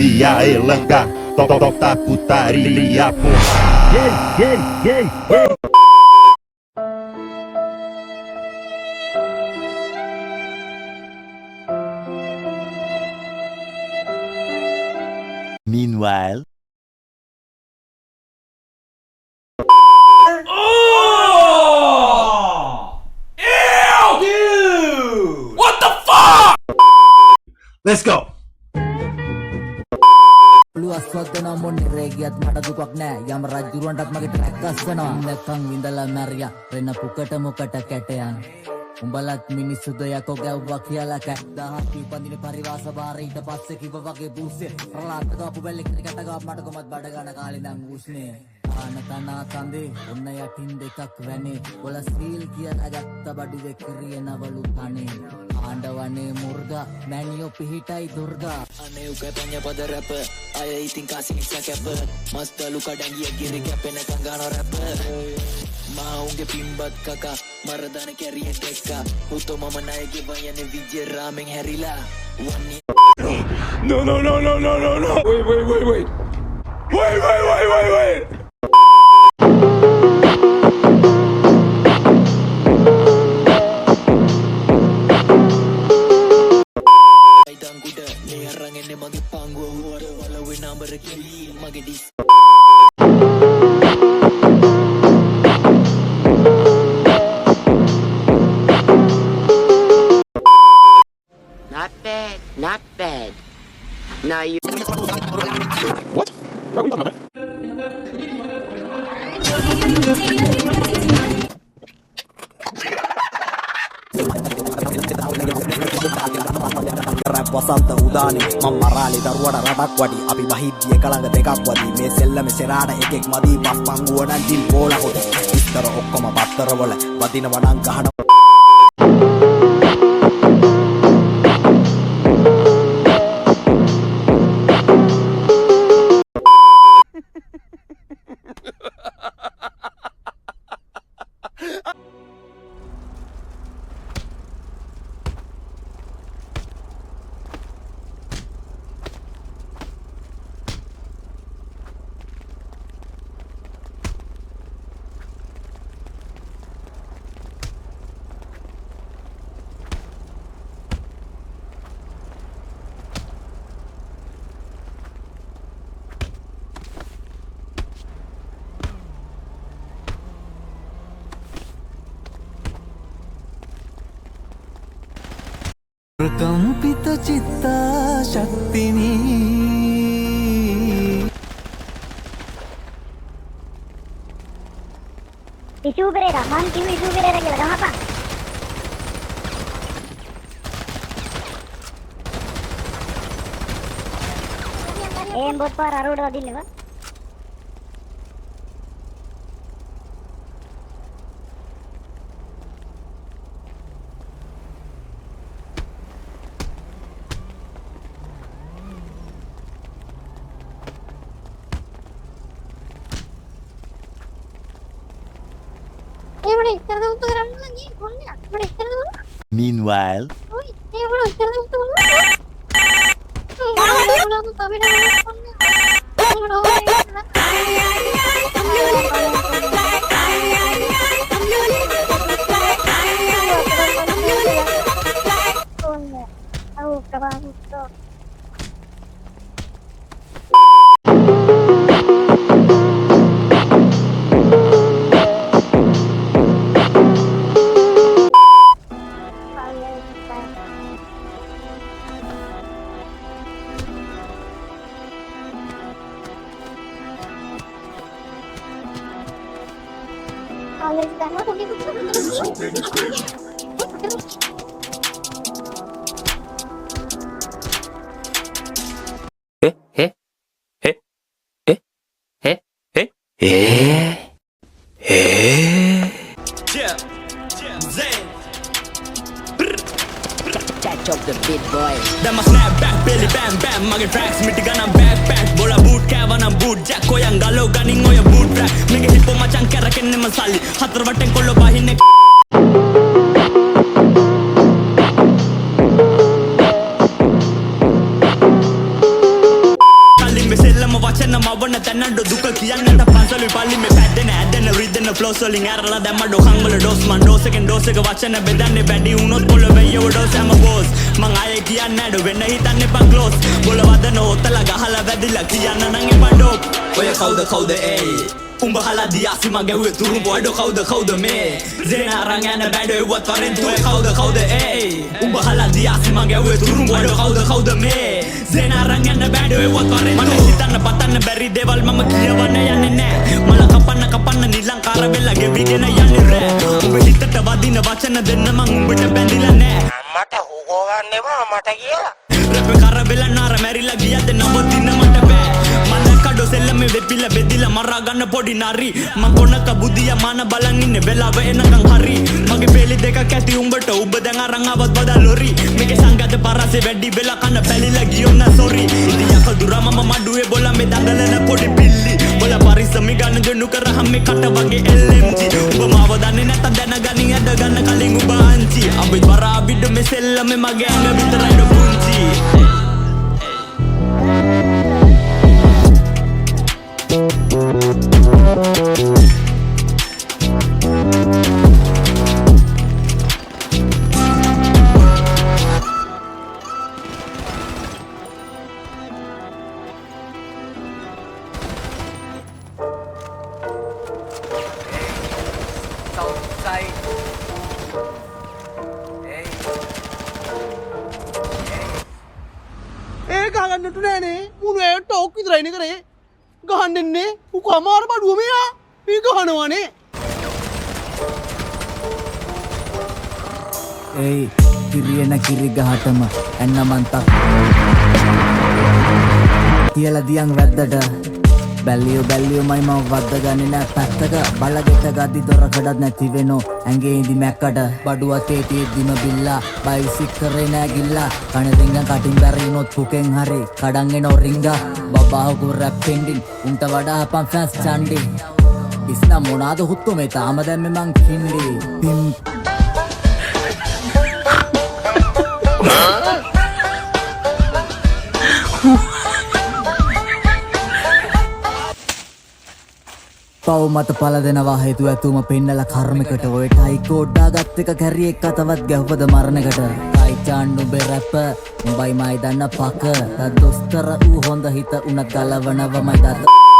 Iria, Elanga, toca putaria, porra. Meanwhile, Let's go. Luaswatena moni regiat mata dukak nෑ යම රජුරවන්ටත් මගේ track ගස්සනවා නැත්තම් විඳලා මැරියා රෙන පුකට මොකට කැටයන් උඹලත් මිනිස්සු දයකෝ ගැව්වා කියලා කැද්දාහක් පන්දින පරිවාස බාරේ ඊට පස්සේ කිව්ව වගේ බූස්සේ ප්‍රලාත් ගාපු බැල්ලේ කට ගාපු මට කොමත් බඩ ගන්න කාලේ නම් උස්නේ ආනතනා තන්දේ ඔන්න යටින් දෙකක් වැනේ ඔල සීල් කියලා ගත්ත බඩු වෙකරියනවලු කනේ ආණ්ඩවනේ මුර්ගා මැනියෝ පිහිටයි දුර්ගා අනේ උකපඤ්ඤ පද රැප අය ඉතින් කාසිනික්ස කැප මස්තලු කඩංගිය ගිරි කැපෙන කංගාන රැප මා උන්ගේ පිම්බත් කකා මරදන කැරිය දෙක්කා උතෝ මම ණයගේ වයනේ විජේ රාමෙන් හැරිලා වන්නේ No. Wait. දංගුඩ මේ අරන් එන්නේ මගේ පංගුව හුවර වලවේ නම්බර කෙලි මගේ disc Not bad. Now you. What? What are we talking about? Rap Wasantha උදානේ මම මරාලි දරුවට රටක් වඩි අපි වහිද්දිය කලඟ දෙකක් වදී මේ සෙල්ලම සෙරාට එකෙක් මදී පස් පංගුව නම් දිල් බෝල කොට විස්තර ඔක්කොම පත්තර වල වදිනව නම් ගහන ප්‍රකම්පිත චිත්තා ශක්තිනී ඉෂු පෙරේරා මං කිව්ව ඉෂු පෙරේරා කියලා ගහපන් බොත් පාර අරවට වදින්නවා meanwhile, Catch up the big boy. Then my snap back, belly bam bam. Mage tracks, miti gana backpack. Bola boot kava na boot jack. Koyan galo gunning oya boot track. Nige hippo machan karaken ne masali. Hatar vatten kollo bahine. ඕන තැන්නඩ දුක කියන්නට පන්සලි පල්ලි මේ පැත්තෙන ඇදෙන රිදෙන flows වලින් ඇරලා දැම්ම ඩොකන් වල dose මන් ඩෝස් එකෙන් ඩෝස් එක වචන බෙදන්නේ වැඩි වුණොත් පොළ වෙයව ඩෝස් හැම බෝස් මං ආයේ කියන්නේ නැඩ වෙන්න හිතන්න එපා ක්ලෝස් බොල වදන ඔතලා ගහලා වැදිලා කියන්න නම් එපා ඩෝප් ඔය කවුද ඒ උඹ හලා දියාසි මගේ උවේ තුරුඹ වඩ කවුද මේ zena අරන් යන බැඩ එව්වත් වරෙන් තුේ කවුද ඒ උඹ හලා දියාසි මගේ උවේ තුරුඹ වඩ කවුද මේ zena අරන් යන බැඩ එව්වත් වරෙන් මම හිතන්න පතන්න බැරි දේවල් මම කියවන්න යන්නේ නෑ මල කපන්න නිලංකාර වෙලා ගෙවිගෙන යන්නේ රෑ උඹ හිතට වදින වචන දෙන්න මං උඹට බැඳිලා නෑ මට හොගෝ ගන්න එපා මට කියලා රැප් කර වෙලා නාර මැරිලා ගියද නවතින්න මට බෑ මම කඩෝ සෙල්ලම වෙපිලා බෙදිලා මරා ගන්න පොඩි නාරි මං කොනක බුදියා මාන බලන් ඉන්නේ වෙලාව එනකන් හරි මගේ පෙලි දෙකක් ඇති උඹට ඔබ දැන් අරන් ආවත් බදා ලොරි මේකේ සංගත පරසේ වැඩි වෙලා කන පැලිලා ගියොත් නා සෝරි ඉතින් යකදුරා මම මඩුවේ බොල මේ දඟලන පොඩි පිල්ලි බොල පරිස්සමි ගන්න දෙනු කරහම් මේ කට වගේ LMG ඔබ මාව දන්නේ නැත්නම් දැනගනින් ඇද ගන්න කලින් ඔබ අන්චි අපි බරා බිඩ මේ සෙල්ලම මගේ ඇඟ විතරයි ඩොපුන්චි ගහගන්නට නෑනේ මුණේ ටෝක් විතරයිනේ කරේ ගහන්නෙන්නේ උක අමාර බඩුව මෙයා මේ ගහනවානේ ඒයි කිරියන කිරි ගහටම එන්නමන්තක් කියලා දියන් වැද්දට බැල්ලියෝ මයි මම වද්ද ගන්නේ නෑ පැත්තක බලගෙට ගද්දි දොර කඩත් නැති වෙනෝ ඇඟේ ඉදි මැක්කට බඩුව තේටි දිම බිල්ලා බයිසික් කරේ නෑ ගිල්ලා කන රිංග කටින් බැරිනොත් පුකෙන් හරි කඩන් එනෝ රිංගා බබාහු රැප් පෙන්ඩින් උන්ට වඩා හපන් ෆෑන්ස් චන්ඩි ඉස්නා මොනාද හුත්තු මේ තාම දැම්මේ මං කින්ඩි පිම් පව් මත පල දෙනවා හේතු ඇතුම පෙන්නල කර්මිකට ඔය ටයි කෝඩ්ඩා ගත් එක කැරි එක් අතවත් ගැහ්වද මරණකට ටයි චාන්ඩු බෙරැප උඹයි මයි දන්න පක දොස්තර ඌ හොඳ හිත උනත් ගලවනවමයි දත